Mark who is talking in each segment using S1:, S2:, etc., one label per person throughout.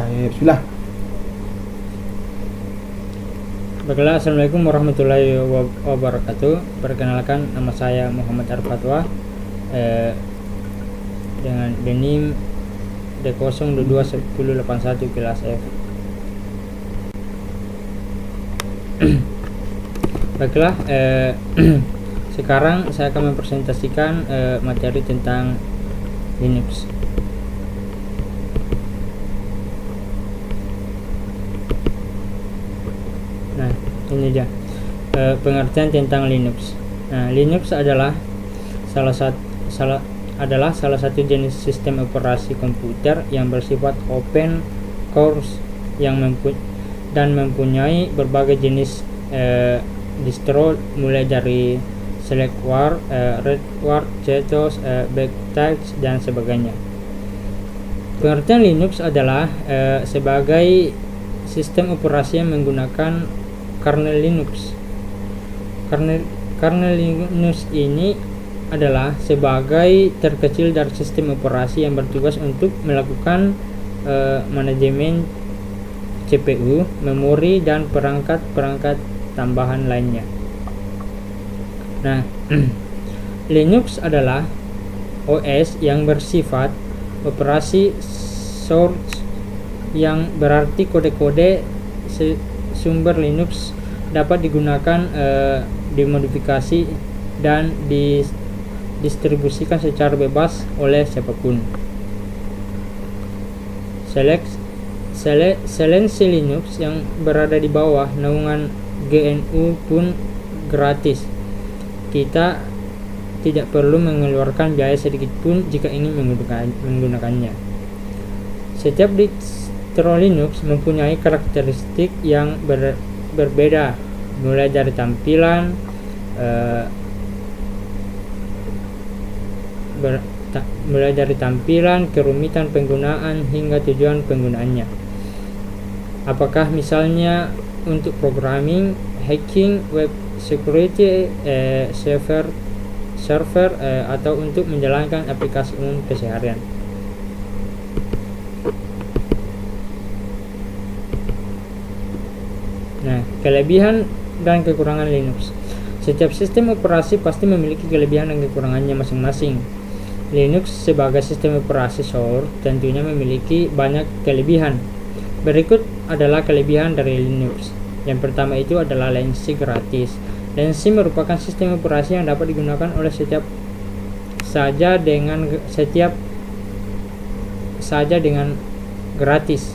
S1: Bismillah.
S2: Baiklah, Assalamualaikum warahmatullahi wabarakatuh. Perkenalkan, nama saya Muhammad Arfatwa dengan denim D0221081 kelas F. Baiklah, sekarang saya akan mempresentasikan materi tentang Linux. Nah, ini dia pengertian tentang Linux. Nah, Linux adalah salah satu jenis sistem operasi komputer yang bersifat open source yang mempunyai berbagai jenis distro, mulai dari Slackware, Redware, CentOS, Backtest, dan sebagainya. Pengertian Linux adalah sebagai sistem operasi yang menggunakan kernel Linux. Kernel Linux ini adalah sebagai terkecil dari sistem operasi yang bertugas untuk melakukan manajemen CPU, memori, dan perangkat-perangkat tambahan lainnya. Nah, Linux adalah OS yang bersifat operasi source, yang berarti kode-kode sumber Linux dapat digunakan, dimodifikasi, dan didistribusikan secara bebas oleh siapapun. Seleksi Linux yang berada di bawah naungan GNU pun gratis. Kita tidak perlu mengeluarkan biaya sedikit pun jika ingin menggunakannya. Setiap distro Linux mempunyai karakteristik yang berbeda, mulai dari tampilan, kerumitan penggunaan, hingga tujuan penggunaannya. Apakah misalnya untuk programming, hacking, web security, server, atau untuk menjalankan aplikasi umum keseharian. Nah, kelebihan dan kekurangan Linux. Setiap sistem operasi pasti memiliki kelebihan dan kekurangannya masing-masing. Linux sebagai sistem operasi source tentunya memiliki banyak kelebihan. Berikut adalah kelebihan dari Linux. Yang pertama itu adalah Linux gratis. Linux merupakan sistem operasi yang dapat digunakan oleh setiap saja dengan gratis.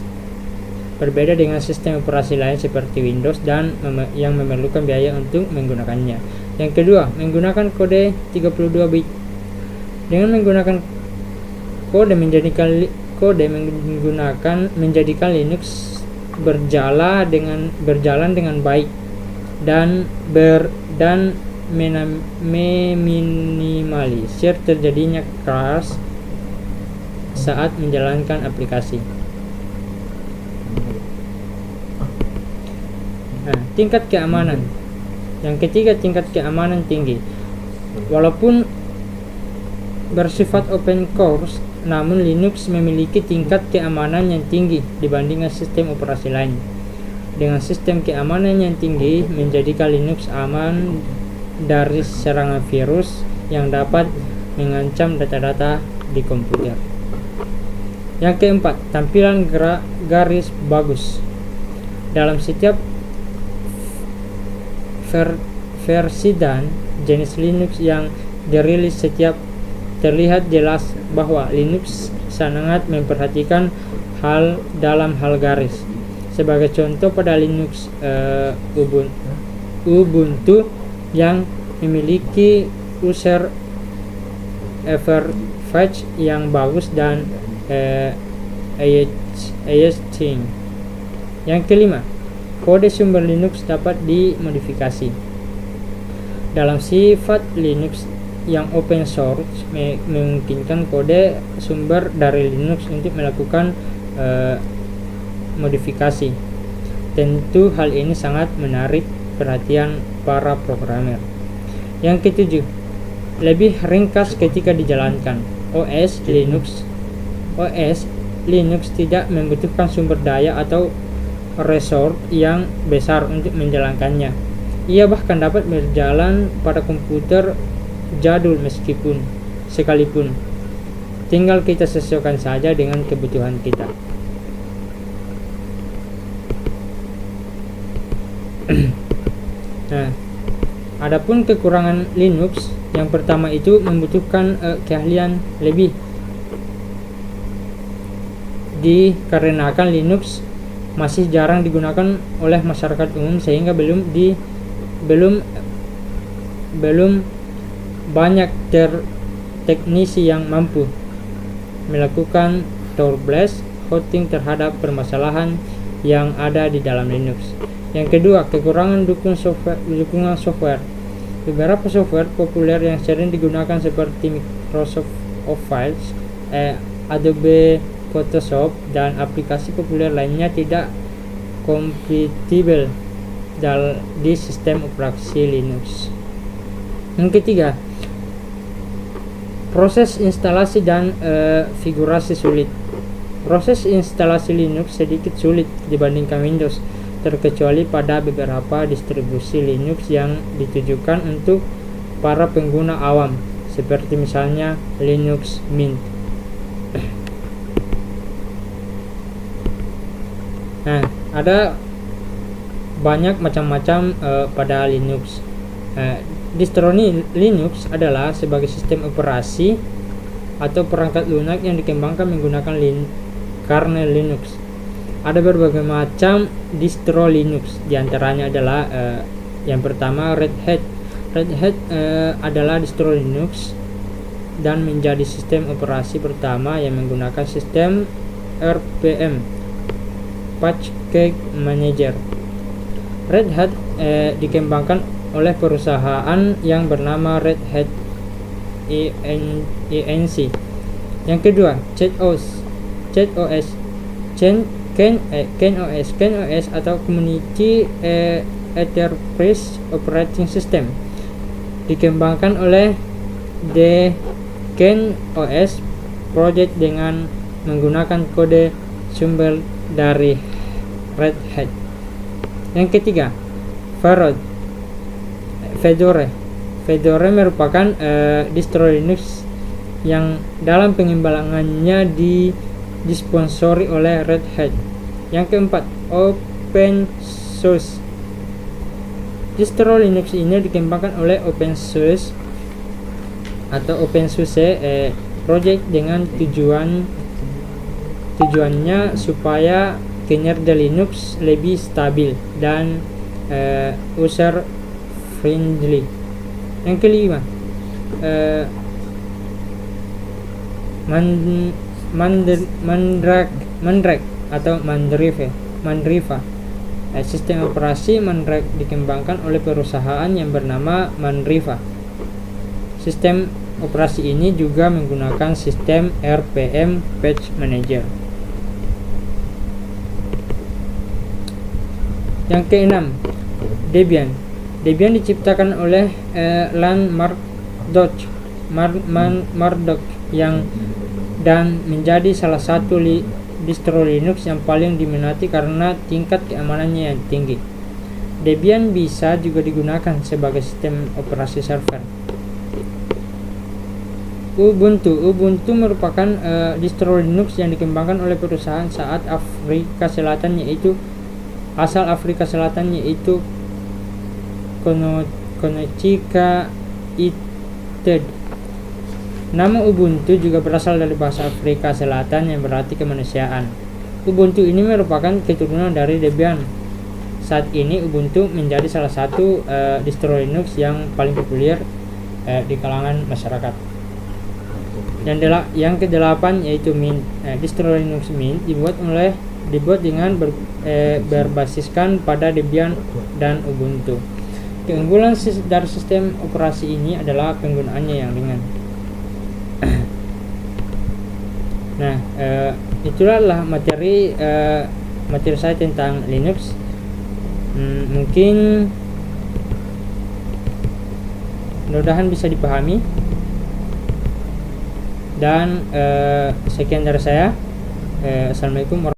S2: Berbeda dengan sistem operasi lain seperti Windows dan yang memerlukan biaya untuk menggunakannya. Yang kedua, menggunakan kode 32 bit. Dengan menggunakan kode menjadikan Linux berjalan dengan baik dan meminimalisir terjadinya crash saat menjalankan aplikasi. Nah, tingkat keamanan. Yang ketiga, tingkat keamanan tinggi. Walaupun bersifat open source, namun Linux memiliki tingkat keamanan yang tinggi dibandingkan sistem operasi lain. Dengan sistem keamanan yang tinggi menjadikan Linux aman dari serangan virus yang dapat mengancam data-data di komputer. Yang keempat, tampilan garis bagus. Dalam setiap versi dan jenis Linux yang dirilis terlihat jelas bahwa Linux sangat memperhatikan dalam hal garis. Sebagai contoh, pada Linux Ubuntu yang memiliki user interface yang bagus dan ASCII. Yang kelima, kode sumber Linux dapat dimodifikasi. Dalam sifat Linux yang open source memungkinkan kode sumber dari Linux untuk melakukan modifikasi. Tentu hal ini sangat menarik perhatian para programmer. Yang ketujuh, lebih ringkas ketika dijalankan. OS Linux tidak membutuhkan sumber daya atau resource yang besar untuk menjalankannya. Ia bahkan dapat berjalan pada komputer jadul sekalipun. Tinggal kita sesuaikan saja dengan kebutuhan kita. Nah, adapun kekurangan Linux, yang pertama itu membutuhkan keahlian lebih. Dikarenakan Linux masih jarang digunakan oleh masyarakat umum sehingga belum banyak teknisi yang mampu melakukan troubleshooting terhadap permasalahan yang ada di dalam Linux. Yang kedua, kekurangan dukungan software. Beberapa software populer yang sering digunakan seperti Microsoft Office, Adobe Photoshop, dan aplikasi populer lainnya tidak kompatibel di sistem operasi Linux. Yang ketiga, proses instalasi dan konfigurasi sulit. Proses instalasi Linux sedikit sulit dibandingkan Windows, terkecuali pada beberapa distribusi Linux yang ditujukan untuk para pengguna awam, seperti misalnya Linux Mint. Nah, ada banyak macam-macam pada Linux. Distro Linux adalah sebagai sistem operasi atau perangkat lunak yang dikembangkan menggunakan kernel Linux. Ada berbagai macam distro Linux, diantaranya adalah yang pertama Red Hat. Red Hat adalah distro Linux dan menjadi sistem operasi pertama yang menggunakan sistem RPM, Package Manager. Red Hat dikembangkan oleh perusahaan yang bernama Red Hat Inc. Yang kedua, CentOS atau Community Enterprise Operating System dikembangkan oleh The CentOS Project dengan menggunakan kode sumber dari Red Hat. Yang ketiga, Fedora merupakan distro Linux yang dalam pengembangannya disponsori oleh Red Hat. Yang keempat, OpenSUSE. Distro Linux ini dikembangkan oleh OpenSUSE atau OpenSUSE project dengan tujuannya supaya kinerja Linux lebih stabil dan user friendly. Yang kelima, Mandrake atau Mandriva. Sistem operasi Mandrake dikembangkan oleh perusahaan yang bernama Mandriva. Sistem operasi ini juga menggunakan sistem RPM Patch Manager. Yang keenam, Debian. Debian diciptakan oleh Ilan Murdoch dan menjadi salah satu distro Linux yang paling diminati karena tingkat keamanannya yang tinggi. Debian bisa juga digunakan sebagai sistem operasi server. Ubuntu merupakan distro Linux yang dikembangkan oleh perusahaan asal Afrika Selatan yaitu Konochika United. Nama Ubuntu juga berasal dari bahasa Afrika Selatan yang berarti kemanusiaan. Ubuntu ini merupakan keturunan dari Debian. Saat ini Ubuntu menjadi salah satu distro Linux yang paling populer di kalangan masyarakat. Dan yang kedelapan yaitu Mint. Distro Linux Mint dibuat dengan berbasiskan pada Debian dan Ubuntu. Keunggulan dari sistem operasi ini adalah penggunaannya yang ringan. Nah, itulah materi saya tentang Linux. Mungkin mudah-mudahan bisa dipahami. Dan sekian dari saya. Assalamualaikum warahmatullahi